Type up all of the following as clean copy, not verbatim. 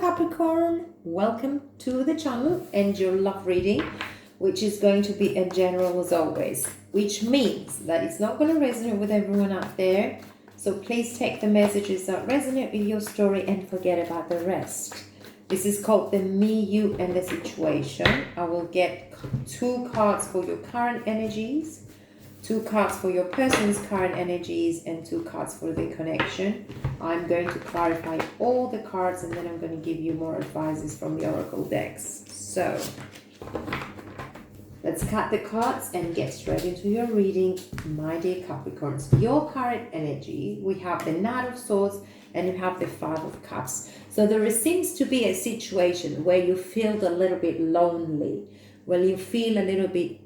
Capricorn, welcome to the channel and your love reading, which is going to be a general as always, which means that it's not going to resonate with everyone out there. So please take the messages that resonate with your story and forget about the rest. This is called the me, you, and the situation. I will get 2 cards for your current energies, 2 cards for your person's current energies, and 2 cards for the connection. I'm going to clarify all the cards and then I'm going to give you more advices from the Oracle decks. So, let's cut the cards and get straight into your reading, my dear Capricorns. Your current energy, we have the Knight of Swords and you have the 5 of Cups. So there seems to be a situation where you feel a little bit lonely, where you feel a little bit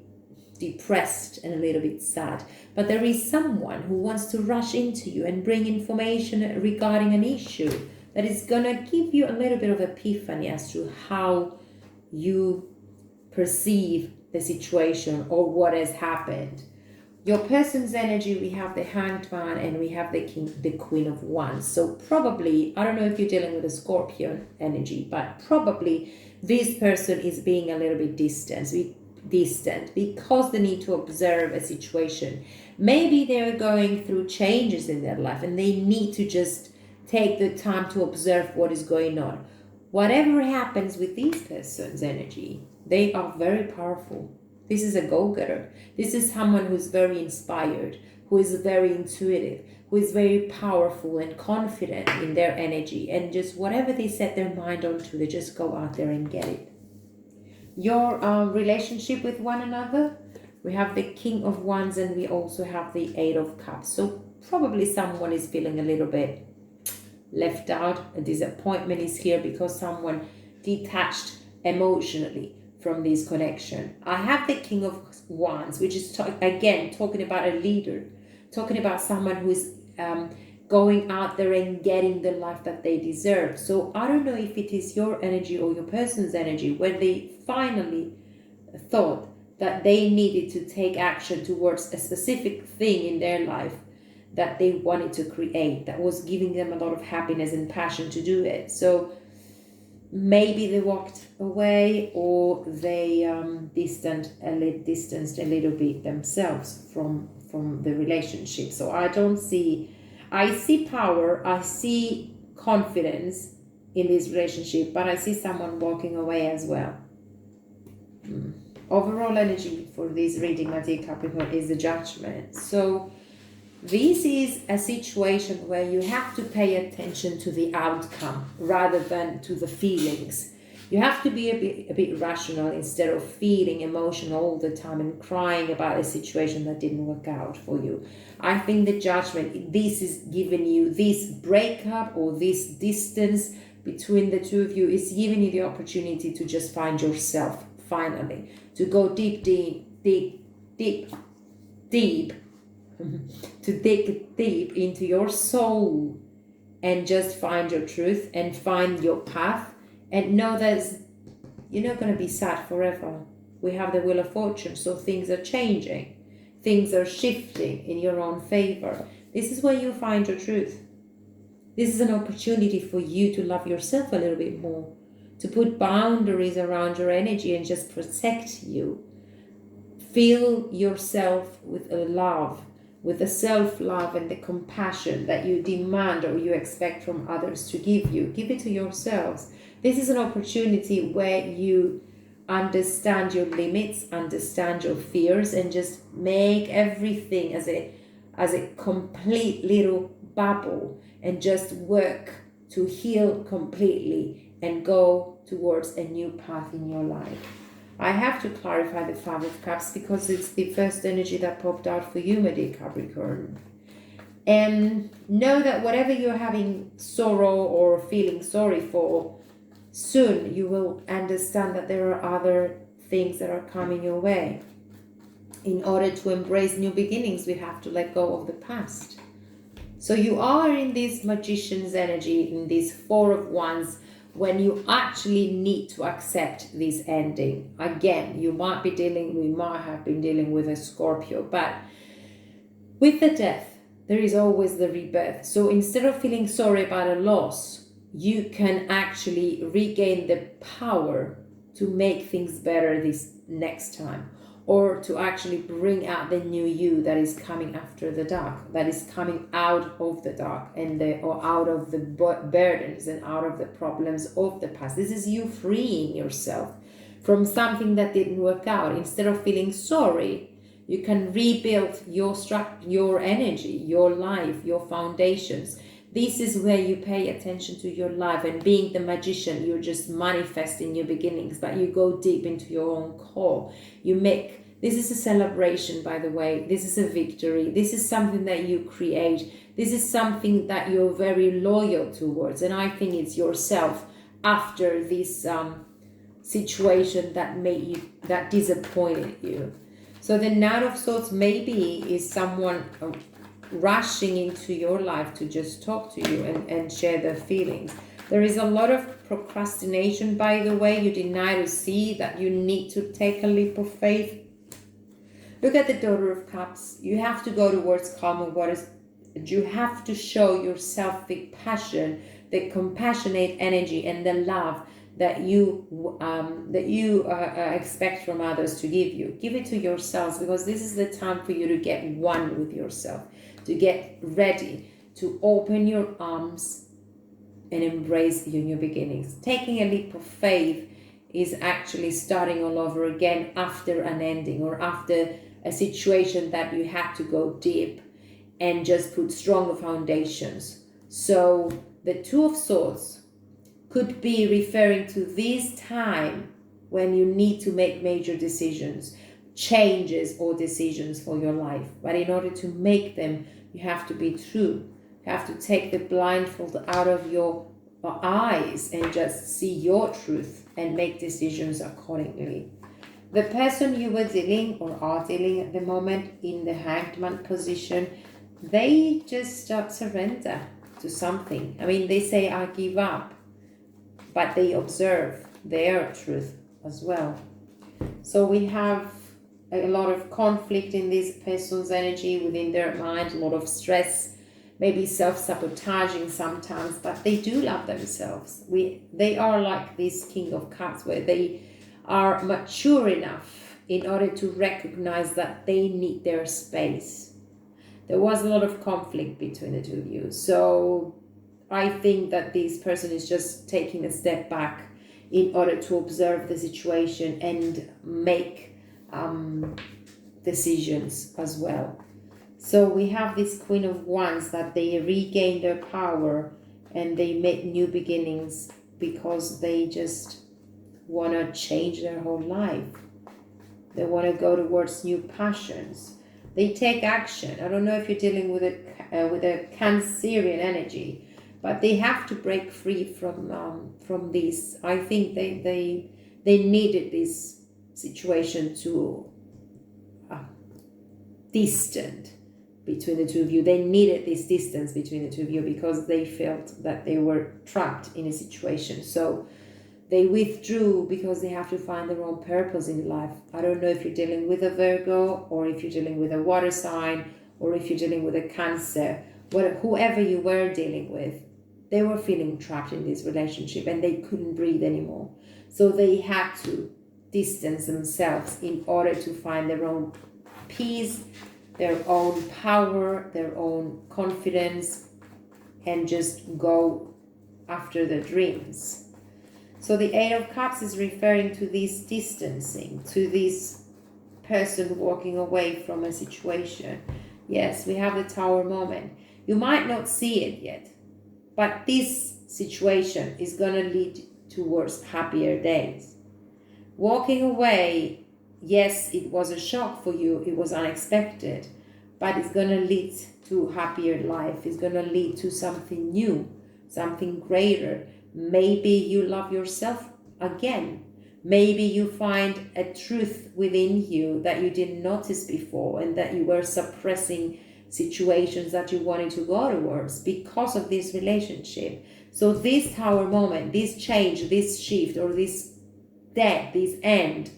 depressed and a little bit sad, but there is someone who wants to rush into you and bring information regarding an issue that is gonna give you a little bit of epiphany as to how you perceive the situation or what has happened. Your person's energy, we have the Hanged Man and we have the Queen of Wands. So probably, I don't know if you're dealing with a Scorpion energy, but probably this person is being a little bit distant because they need to observe a situation. Maybe they're going through changes in their life and they need to just take the time to observe what is going on. Whatever happens with this person's energy, they are very powerful. This is a go-getter. This is someone who's very inspired, who is very intuitive, who is very powerful and confident in their energy, and just whatever they set their mind onto, they just go out there and get it. Your relationship with one another, we have the King of Wands and we also have the 8 of Cups. So probably someone is feeling a little bit left out. A disappointment is here because someone detached emotionally from this connection. I have the King of Wands, which is again talking about a leader, talking about someone who is going out there and getting the life that they deserve. So I don't know if it is your energy or your person's energy when they finally thought that they needed to take action towards a specific thing in their life that they wanted to create, that was giving them a lot of happiness and passion to do it. So maybe they walked away or they distanced a little bit themselves from the relationship. So I see power, I see confidence in this relationship, but I see someone walking away as well. Overall energy for this reading, my dear Capricorn, is the Judgment. So this is a situation where you have to pay attention to the outcome rather than to the feelings. You have to be a bit rational instead of feeling emotional all the time and crying about a situation that didn't work out for you. I think the Judgment, this is giving you, this breakup or this distance between the two of you is giving you the opportunity to just find yourself finally, to go deep, to dig deep into your soul and just find your truth and find your path. And know that you're not going to be sad forever. We have the Wheel of Fortune, so things are changing. Things are shifting in your own favor. This is where you find your truth. This is an opportunity for you to love yourself a little bit more, to put boundaries around your energy and just protect you. Fill yourself with a love, with the self-love and the compassion that you demand or you expect from others to give you. Give it to yourselves. This is an opportunity where you understand your limits, understand your fears, and just make everything as a complete little bubble and just work to heal completely and go towards a new path in your life. I have to clarify the 5 of Cups because it's the first energy that popped out for you, my dear Capricorn. And know that whatever you're having sorrow or feeling sorry for, soon you will understand that there are other things that are coming your way. In order to embrace new beginnings, we have to let go of the past. So you are in this Magician's energy, in this 4 of Wands, when you actually need to accept this ending. Again, we might have been dealing with a Scorpio, but with the death, there is always the rebirth. So instead of feeling sorry about a loss, you can actually regain the power to make things better this next time, or to actually bring out the new you that is coming after the dark, that is coming out of the dark and or out of the burdens and out of the problems of the past. This is you freeing yourself from something that didn't work out. Instead of feeling sorry, you can rebuild your energy, your life, your foundations. This is where you pay attention to your life, and being the magician, you're just manifesting your beginnings, but you go deep into your own core. This is a celebration, by the way. This is a victory. This is something that you create. This is something that you're very loyal towards. And I think it's yourself after this situation that disappointed you. So the Knight of Swords maybe is someone rushing into your life to just talk to you and share their feelings. There is a lot of procrastination, by the way. You deny to see that you need to take a leap of faith. Look at the Daughter of Cups. You have to go towards calmer waters. You have to show yourself the passion, the compassionate energy, and the love that you expect from others to give you. Give it to yourselves, because this is the time for you to get one with yourself, to get ready, to open your arms and embrace your new beginnings. Taking a leap of faith is actually starting all over again after an ending, or after a situation that you had to go deep and just put stronger foundations. So the Two of Swords could be referring to this time when you need to make major decisions, changes or decisions for your life. But in order to make them, you have to be true. You have to take the blindfold out of your eyes and just see your truth and make decisions accordingly. The person you were dealing or are dealing at the moment in the Hanged Man position, they just surrender to something. I mean, they say, I give up, but they observe their truth as well. So we have a lot of conflict in this person's energy within their mind, a lot of stress, maybe self-sabotaging sometimes, but they do love themselves. They are like this King of Cups, where they are mature enough in order to recognize that they need their space. There was a lot of conflict between the two of you. So I think that this person is just taking a step back in order to observe the situation and make decisions as well. So we have this Queen of Wands, that they regain their power and they make new beginnings because they just want to change their whole life. They want to go towards new passions. They take action. I don't know if you're dealing with a Cancerian energy, but they have to break free from this. I think they needed this situation to distant between the two of you. They needed this distance between the two of you because they felt that they were trapped in a situation. So they withdrew because they have to find their own purpose in life. I don't know if you're dealing with a Virgo, or if you're dealing with a water sign, or if you're dealing with a Cancer. Whoever you were dealing with, they were feeling trapped in this relationship and they couldn't breathe anymore. So they had to distance themselves in order to find their own peace, their own power, their own confidence, and just go after their dreams. So the Eight of Cups is referring to this distancing, to this person walking away from a situation. Yes, we have the Tower moment. You might not see it yet, but this situation is going to lead towards happier days. Walking away, yes, it was a shock for you. It was unexpected, but it's going to lead to happier life. It's going to lead to something new, something greater. Maybe you love yourself again. Maybe you find a truth within you that you didn't notice before, and that you were suppressing situations that you wanted to go towards because of this relationship. So this Tower moment, this change, this shift, or this death, this end,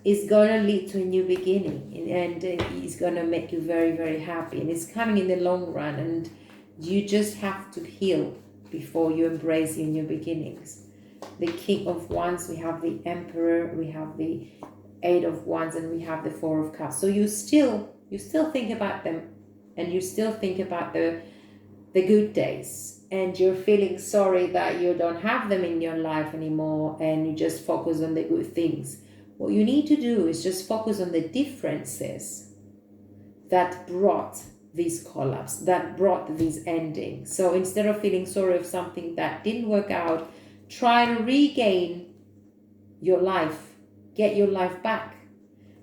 is going to lead to a new beginning, and it's going to make you very, very happy, and it's coming in the long run, and you just have to heal before you embrace your new beginnings. The King of Wands, we have the Emperor, we have the Eight of Wands, and we have the Four of Cups. So you still think about them, and you still think about the good days, and you're feeling sorry that you don't have them in your life anymore, and you just focus on the good things. What you need to do is just focus on the differences that brought this collapse, that brought this ending. So instead of feeling sorry of something that didn't work out, try to regain your life, get your life back.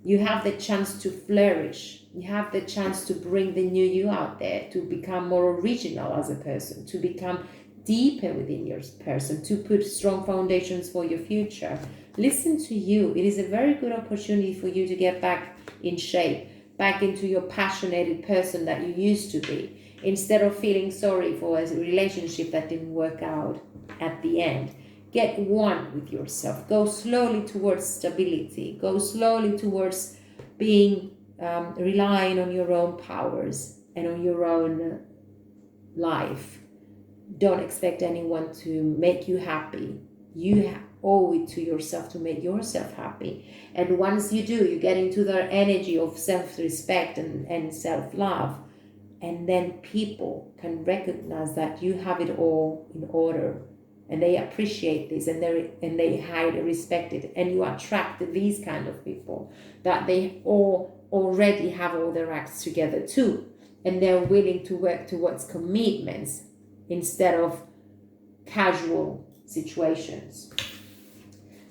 You have the chance to flourish. You have the chance to bring the new you out there, to become more original as a person, to become deeper within your person, to put strong foundations for your future. Listen to you. It is a very good opportunity for you to get back in shape, back into your passionate person that you used to be, instead of feeling sorry for a relationship that didn't work out at the end. Get one with yourself. Go slowly towards stability. Go slowly towards being relying on your own powers and on your own life. Don't expect anyone to make you happy. You owe it to yourself to make yourself happy. And once you do, you get into the energy of self-respect and self-love. And then people can recognize that you have it all in order. And they appreciate this, and they highly respect it. And you attract these kind of people that they all already have all their acts together too. And they're willing to work towards commitments instead of casual situations.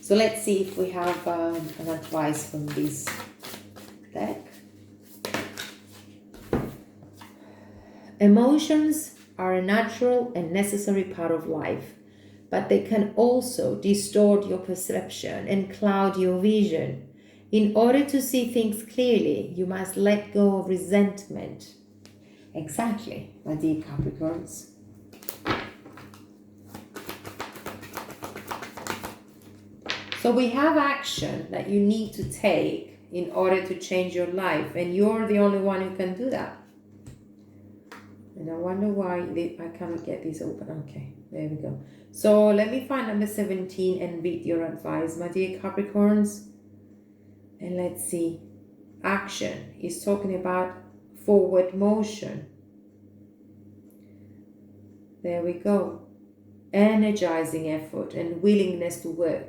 So let's see if we have an advice from this deck. Emotions are a natural and necessary part of life, but they can also distort your perception and cloud your vision. In order to see things clearly, you must let go of resentment. Exactly, my dear Capricorns. So we have action that you need to take in order to change your life, and you're the only one who can do that. And I wonder why I cannot get this open. Okay, there we go. So let me find number 17 and read your advice, my dear Capricorns. And let's see. Action is talking about forward motion. There we go. Energizing effort and willingness to work.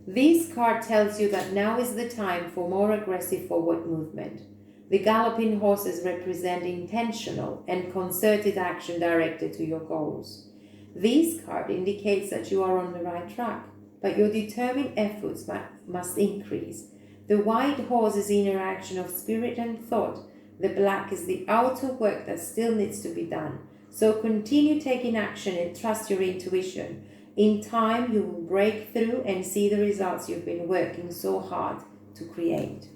This card tells you that now is the time for more aggressive forward movement. The galloping horses represent intentional and concerted action directed to your goals. This card indicates that you are on the right track, but your determined efforts must increase. The white horse is inner action of spirit and thought. The black is the outer work that still needs to be done. So continue taking action and trust your intuition. In time, you will break through and see the results you've been working so hard to create.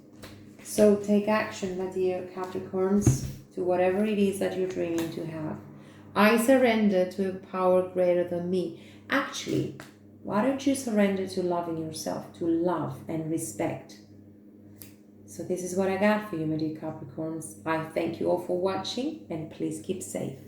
So take action, my dear Capricorns, to whatever it is that you're dreaming to have. I surrender to a power greater than me. Actually, why don't you surrender to loving yourself, to love and respect? So this is what I got for you, my dear Capricorns. I thank you all for watching, and please keep safe.